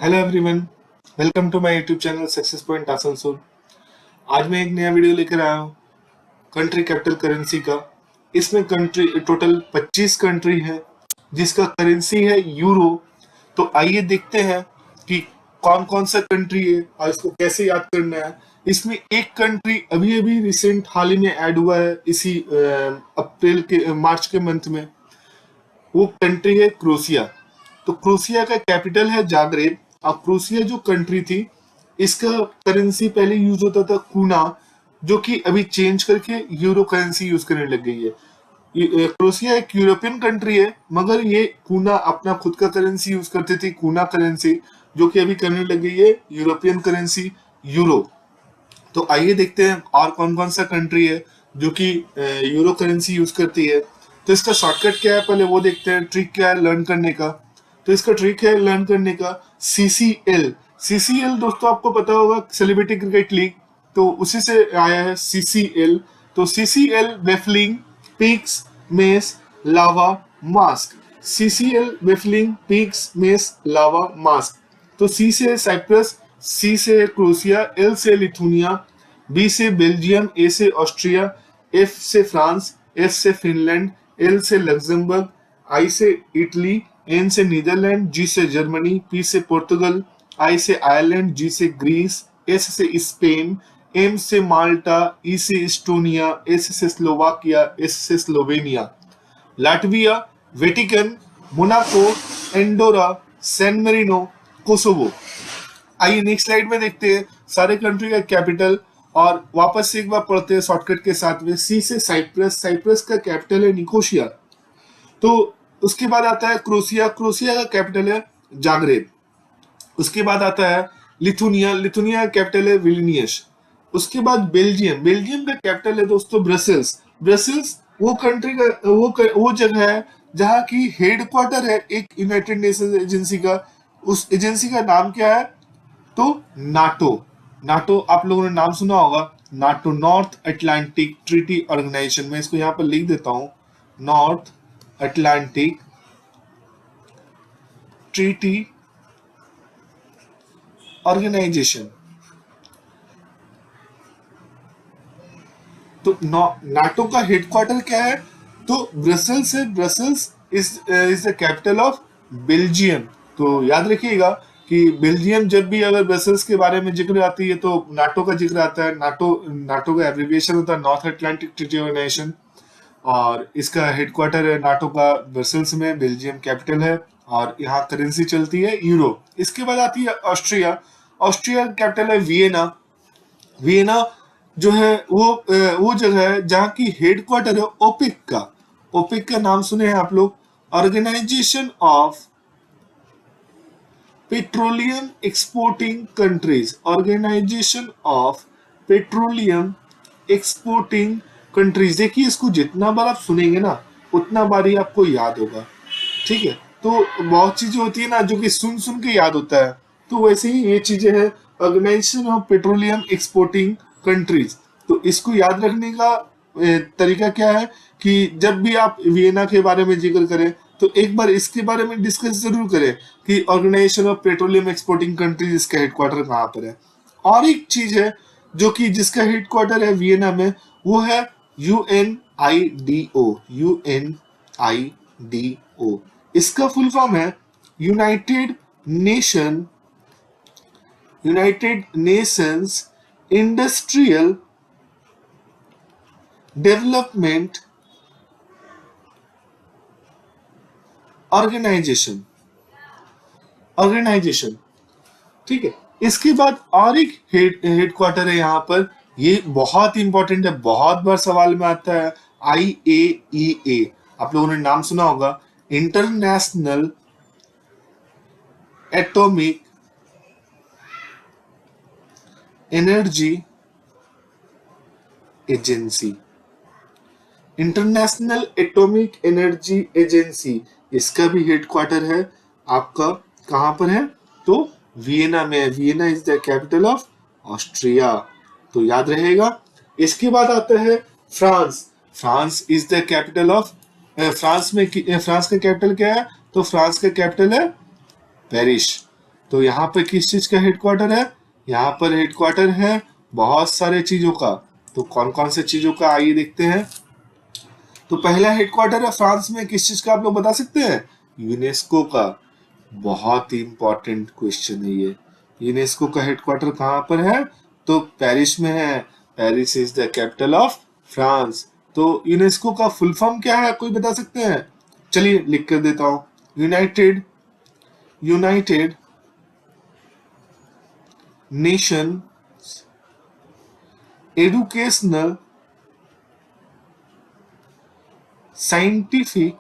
Hello everyone, welcome to my YouTube channel success point Asansol. आज मैं एक नया वीडियो लेकर आया हूँ कंट्री कैपिटल करेंसी का। इसमें कंट्री टोटल 25 कंट्री है जिसका करेंसी है यूरो। तो आइए देखते हैं कि कौन कौन सा कंट्री है और इसको कैसे याद करना है। इसमें एक कंट्री अभी अभी रिसेंट हाल ही में ऐड हुआ है इसी मार्च के मंथ में। वो कंट्री है क्रोशिया। तो क्रोशिया का कैपिटल है जागरेब। और क्रोशिया जो कंट्री थी इसका करेंसी पहले यूज होता था कूना, जो कि अभी चेंज करके यूरो करेंसी यूज करने लग गई है। क्रोशिया एक यूरोपियन कंट्री है मगर ये कूना अपना खुद का करेंसी यूज करती थी, कूना करेंसी, जो कि अभी करने लग गई है यूरोपियन करेंसी यूरो। तो आइए देखते हैं और कौन कौन सा कंट्री है जो कि यूरो करेंसी यूज करती है। तो इसका शॉर्टकट क्या है पहले वो देखते हैं, ट्रिक क्या है लर्न करने का। तो इसका ट्रिक है लर्न करने का CCL। CCL दोस्तों आपको पता होगा सेलिब्रिटी क्रिकेट लीग, तो उसी से आया है CCL। तो CCL वेफलिंग पिक्स मेस लावा मास्क। CCL वेफलिंग पिक्स मेस लावा मास्क। तो C से साइप्रस, C से क्रोशिया, L से लिथुनिया, B से बेल्जियम, A से ऑस्ट्रिया, F से फ्रांस, S से फिनलैंड, L से लग्जमबर्ग, I से इटली, N से नीदरलैंड, G से जर्मनी, P से पुर्तगाल, I से आयरलैंड, G से ग्रीस, S से स्पेन, M से माल्टा, E से इस्टोनिया, S से स्लोवाकिया, S से Slovenia, Latvia, Vatican, Monaco, Andorra, San Marino, Kosovo. आइए नेक्स्ट स्लाइड में देखते हैं सारे कंट्री का कैपिटल और वापस से एक बार पढ़ते हैं शॉर्टकट के साथ में। सी से साइप्रस, साइप्रस का कैपिटल है निकोशिया। तो उसके बाद आता है क्रोशिया, क्रोशिया का कैपिटल है जागरेब। उसके बाद आता है लिथुनिया, लिथुनिया का कैपिटल है विलिनियस। उसके बाद बेल्जियम, बेल्जियम का कैपिटल है दोस्तों ब्रसेल्स। ब्रसेल्स वो कंट्री का वो जगह है जहाँ की हेडक्वार्टर है एक यूनाइटेड नेशंस एजेंसी का। उस एजेंसी का नाम क्या है? तो नाटो। नाटो आप लोगों ने नाम सुना होगा, NATO North Atlantic Treaty Organization. मैं इसको यहाँ पर लिख देता हूं, नॉर्थ अटलांटिक ट्रीटी ऑर्गेनाइजेशन। तो नाटो का हेडक्वार्टर क्या है? तो ब्रसल्स है। Brussels is the capital of Belgium. तो याद रखिएगा कि बेल्जियम जब भी अगर ब्रसल्स के बारे में जिक्र आती है तो नाटो का जिक्र आता है। नाटो नाटो का एब्रिविएशन होता है नॉर्थ अटलांटिक ट्रीटी ऑर्गेनाइजेशन और इसका हेडक्वार्टर है नाटो का ब्रसल्स में, बेल्जियम कैपिटल है और यहाँ करेंसी चलती है यूरो। इसके बाद आती है ऑस्ट्रिया। ऑस्ट्रिया कैपिटल है वियना। वियना जो है वो जगह है जहाँ की हेडक्वार्टर है ओपेक का। ओपेक का नाम सुने हैं आप लोग, Organization of Petroleum Exporting Countries. Organization of Petroleum Exporting Countries. देखिए इसको जितना बार आप सुनेंगे ना उतना बार ही आपको याद होगा, ठीक है। तो बहुत चीजें होती है ना जो कि सुन सुन के याद होता है, तो वैसे ही ये चीजें हैं Organization of Petroleum Exporting Countries. तो इसको याद रखने का तरीका क्या है कि जब भी आप वियना के बारे में जिक्र करें तो एक बार इसके बारे में डिस्कस जरूर करें कि Organization of Petroleum Exporting Countries इसका हेडक्वार्टर कहाँ पर है। और एक चीज है जो कि जिसका हेडक्वार्टर है वियना में, वो है UNIDO। UNIDO इसका फुल फॉर्म है United Nations Industrial Development Organization. ठीक है। इसके बाद और एक हेडक्वार्टर है यहाँ पर, ये बहुत इंपॉर्टेंट है, बहुत बार सवाल में आता है, IAEA। आप लोगों ने नाम सुना होगा, international atomic energy agency. International atomic energy agency, इसका भी हेडक्वार्टर है आपका कहां पर है? तो वियना में। Vienna is the capital of Austria, तो याद रहेगा। इसके बाद आता है France. France is the capital of France का कैपिटल क्या है? तो फ्रांस का कैपिटल है पेरिस। तो यहाँ पर किस चीज का हेडक्वार्टर है? यहाँ पर हेडक्वार्टर है बहुत सारे चीजों का। तो कौन कौन से चीजों का, आइए देखते हैं। तो पहला हेडक्वार्टर है फ्रांस में, किस चीज का आप लोग बता सकते हैं? यूनेस्को का। बहुत ही इंपॉर्टेंट क्वेश्चन है ये। यूनेस्को का हेडक्वार्टर कहाँ पर है? तो पेरिस में है। Paris is the capital of France. तो यूनेस्को का फुल फॉर्म क्या है, कोई बता सकते हैं? चलिए लिख कर देता हूं। United United Nation Educational Scientific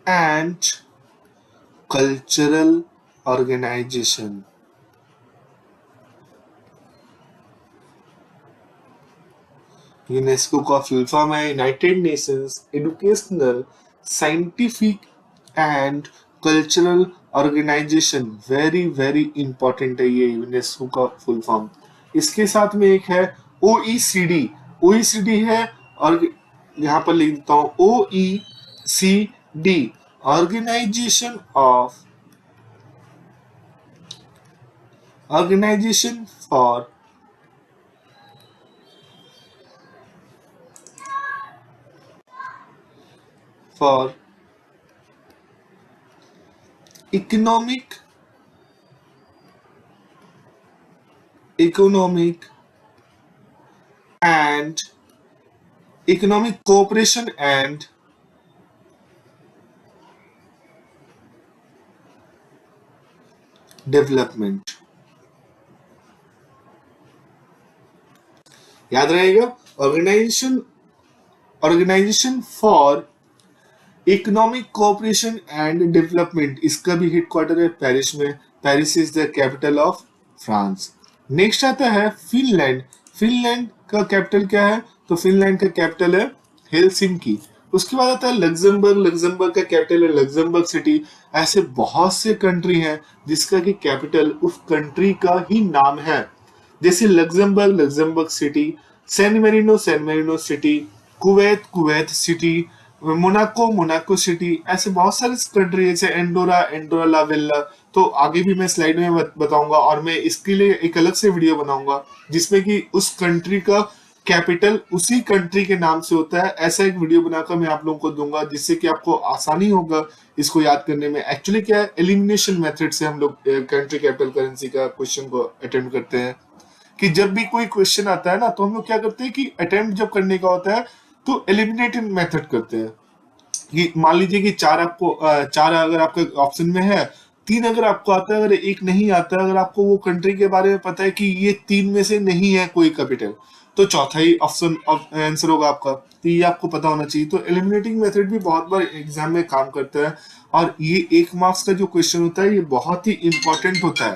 and Cultural Organization. UNESCO का फुल फॉर्म है United Nations Educational Scientific and Cultural Organization. Very very important है ये यूनेस्को का फुल फॉर्म। इसके साथ में एक है ओईसीडी। ओईसीडी है, और यहाँ पर लिख देता हूँ OECD, Organization for economic and economic cooperation and development। याद रहेगा, Organization for Economic Cooperation and Development. इसका भी हेडक्वार्टर है पेरिस में। Paris is the capital of France. Next आता है फिनलैंड। फिनलैंड का कैपिटल क्या है? तो फिनलैंड का कैपिटल है हेलसिंकी। उसके बाद आता है लग्जमबर्ग। लग्जमबर्ग का कैपिटल है लग्जमबर्ग सिटी। ऐसे बहुत से कंट्री हैं जिसका कि कैपिटल उस कंट्री का ही नाम है, जैसे Luxembourg Luxembourg City, San Marino City, Kuwait Kuwait City, Monaco Monaco City. ऐसे बहुत सारे कंट्री जैसे एंडोरा ला वेल्ला। तो आगे भी मैं स्लाइड में बताऊंगा, और मैं इसके लिए एक अलग से वीडियो बनाऊंगा जिसमें कि उस कंट्री का कैपिटल उसी कंट्री के नाम से होता है। ऐसा एक वीडियो बनाकर मैं आप लोगों को दूंगा जिससे कि आपको आसानी होगा इसको याद करने में। एक्चुअली क्या है, एलिमिनेशन मेथड से हम लोग कंट्री कैपिटल करेंसी का क्वेश्चन को अटेम्प्ट करते हैं। कि जब भी कोई क्वेश्चन आता है ना, तो हम लोग क्या करते हैं कि अटेम्प्ट जब करने का होता है तो एलिमिनेटिंग मेथड करते हैं। कि मान लीजिए कि चार अगर आपके ऑप्शन में है, 3 अगर आपको आता है, अगर एक नहीं आता है, अगर आपको वो कंट्री के बारे में पता है कि ये 3 में से नहीं है कोई कैपिटल, तो चौथा ही ऑप्शन आंसर होगा आपका। तो ये आपको पता होना चाहिए। तो एलिमिनेटिंग मेथड भी बहुत बार एग्जाम में काम करता है, और ये 1 मार्क्स का जो क्वेश्चन होता है ये बहुत ही इंपॉर्टेंट होता है।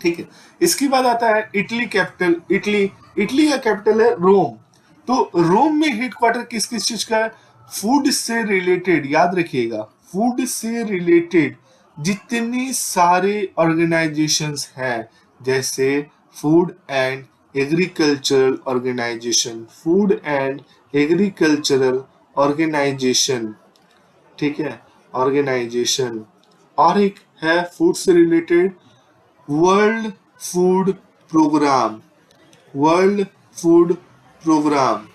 ठीक है। इसके बाद आता है इटली कैपिटल। इटली का कैपिटल है रोम। तो रोम में हेडक्वार्टर किस किस चीज का है? फूड से रिलेटेड, याद रखिएगा, फूड से रिलेटेड जितनी सारे ऑर्गेनाइजेशंस हैं, जैसे Food and Agricultural Organization, Food and Agricultural Organization, ठीक है, ऑर्गेनाइजेशन। और एक है फूड से related World Food Programme, World Food Programme,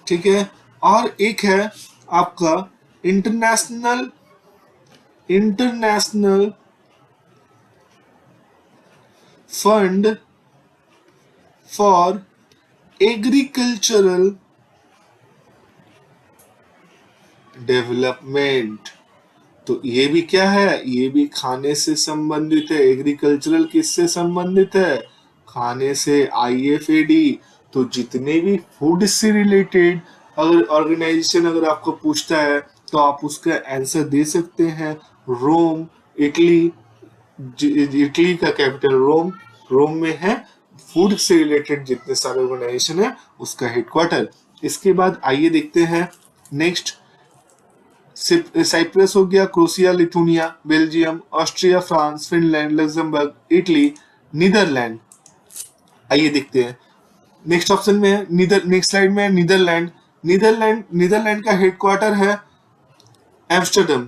ठीक है। और एक है आपका International Fund for Agricultural Development. तो ये भी क्या है? ये भी खाने से संबंधित है। एग्रीकल्चरल किससे संबंधित है? खाने से, IFAD। तो जितने भी फूड से रिलेटेड अगर ऑर्गेनाइजेशन अगर आपको पूछता है तो आप उसका आंसर दे सकते हैं रोम, इटली। इटली का कैपिटल रोम, रोम में है फूड से रिलेटेड जितने सारे ऑर्गेनाइजेशन है उसका हेडक्वार्टर। इसके बाद आइए देखते हैं नेक्स्ट। साइप्रस हो गया, Croatia, Lithuania, Belgium, Austria, France, Finland, Luxembourg, Italy, Netherland. आइए देखते हैं। नेक्स्ट ऑप्शन में है नेक्स्ट स्लाइड में नीदरलैंड। नीदरलैंड का हेडक्वार्टर है एम्स्टर्डम।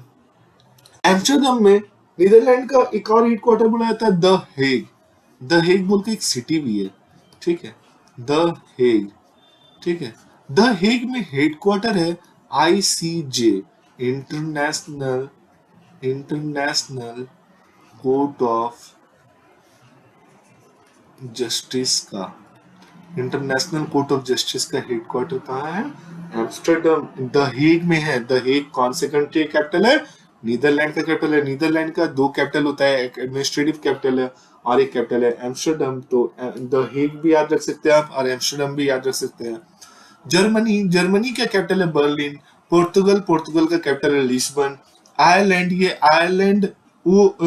एम्स्टर्डम में नीदरलैंड का एक और हेडक्वार्टर बोला जाता है द हेग। द हेग बोल के एक सिटी भी है, ठीक है, द हेग, ठीक है। द हेग में हेडक्वार्टर है ICJ, international international court of justice का। इंटरनेशनल कोर्ट ऑफ जस्टिस का हेडक्वार्टर कहाँ है? एम्स्टर्डम, द हेग में है। द हेग कौन से कंट्री का कैपिटल है? नीदरलैंड का कैपिटल है। नीदरलैंड का दो कैपिटल होता है, एक एडमिनिस्ट्रेटिव कैपिटल है और एक कैपिटल है एम्स्टर्डम। तो द हेग भी याद रख सकते हैं आप और एम्स्टर्डम भी याद रख सकते हैं। जर्मनी का कैपिटल है बर्लिन। पोर्तुगल का कैपिटल है लिस्बन। आयरलैंड वो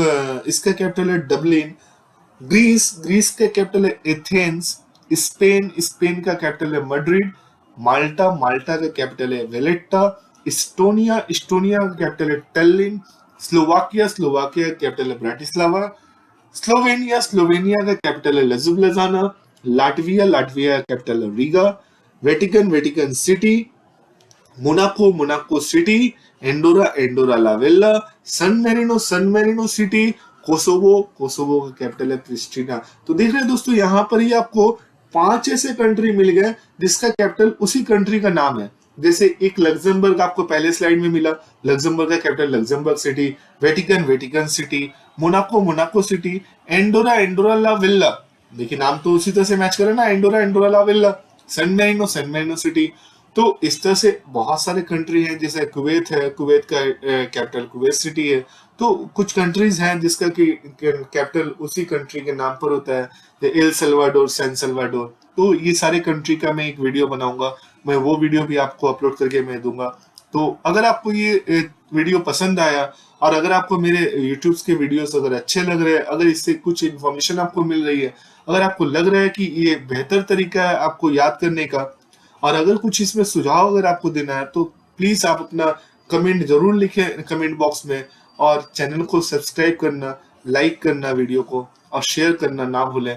इसका कैपिटल है डबलिन। ग्रीस का कैपिटल है एथेंस। स्पेन का कैपिटल है मैड्रिड। माल्टा का कैपिटल है वेलेट्टा। एस्टोनिया का कैपिटल है टल्लिन। स्लोवाकिया का कैपिटल है ब्राटिस्लावा। स्लोवेनिया का कैपिटल है लजुब्लिजाना। लाटविया का कैपिटल है Riga. Vatican City. Monaco City. Andorra la Vella. San Marino City. Kosovo का कैपिटल है प्रिस्टिना। तो देख रहे हैं दोस्तों, यहाँ पर ही आपको 5 ऐसे कंट्री मिल गए जिसका कैपिटल उसी कंट्री का नाम है। जैसे एक लग्जमबर्ग आपको पहले स्लाइड में मिला, लग्जमबर्ग का capital Luxembourg City. Vatican City. Monaco City. Andorra la Vella, देखिए नाम तो उसी तरह से मैच करे ना, Andorra la Vella. San Marino City. तो इस तरह से बहुत सारे कंट्री हैं, जैसे कुवैत है, कुवैत का कैपिटल कुवैत सिटी है। तो कुछ कंट्रीज हैं जिसका कि कैपिटल उसी कंट्री के नाम पर होता है, एल सल्वाडोर, सैन सल्वाडोर। तो ये सारे कंट्री का मैं एक वीडियो बनाऊंगा, मैं वो वीडियो भी आपको अपलोड करके मैं दूंगा। तो अगर आपको ये वीडियो पसंद आया और अगर आपको मेरे यूट्यूब के वीडियोस अगर अच्छे लग रहे हैं, अगर इससे कुछ इन्फॉर्मेशन आपको मिल रही है, अगर आपको लग रहा है कि ये बेहतर तरीका है आपको याद करने का, और अगर कुछ इसमें सुझाव अगर आपको देना है, तो प्लीज आप अपना कमेंट जरूर लिखें कमेंट बॉक्स में। और चैनल को सब्सक्राइब करना, लाइक करना वीडियो को और शेयर करना ना भूलें,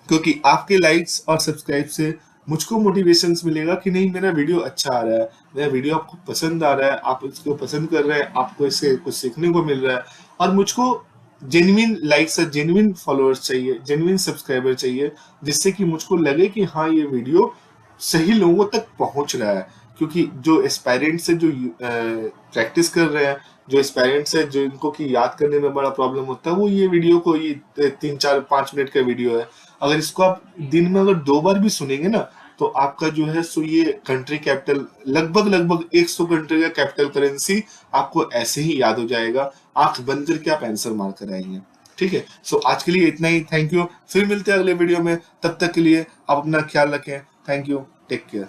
क्योंकि आपके लाइक्स और सब्सक्राइब से मुझको मोटिवेशंस मिलेगा कि नहीं, मेरा वीडियो अच्छा आ रहा है, मेरा वीडियो आपको पसंद आ रहा है, आप इसको पसंद कर रहे हैं, आपको इससे कुछ सीखने को मिल रहा है। और मुझको जेन्युइन लाइक्स और जेन्युइन फॉलोअर्स चाहिए, जेन्युइन सब्सक्राइबर चाहिए, जिससे कि मुझको लगे कि हाँ ये वीडियो सही लोगों तक पहुंच रहा है। क्योंकि जो एस्पायरेंट्स है, जो प्रैक्टिस कर रहे हैं, जो एस्पायरेंट्स है, जो इनको की याद करने में बड़ा प्रॉब्लम होता है, वो ये वीडियो को, ये 3-4-5 मिनट का वीडियो है, अगर इसको आप दिन में अगर 2 बार भी सुनेंगे ना, तो आपका जो है सो ये कंट्री कैपिटल लगभग 100 कंट्री का कैपिटल करेंसी आपको ऐसे ही याद हो जाएगा, आंख बंद करके आप आंसर मार कर आएंगे। ठीक है, सो आज के लिए इतना ही। थैंक यू, फिर मिलते हैं अगले वीडियो में। तब तक के लिए आप अपना ख्याल रखें। Thank you, take care.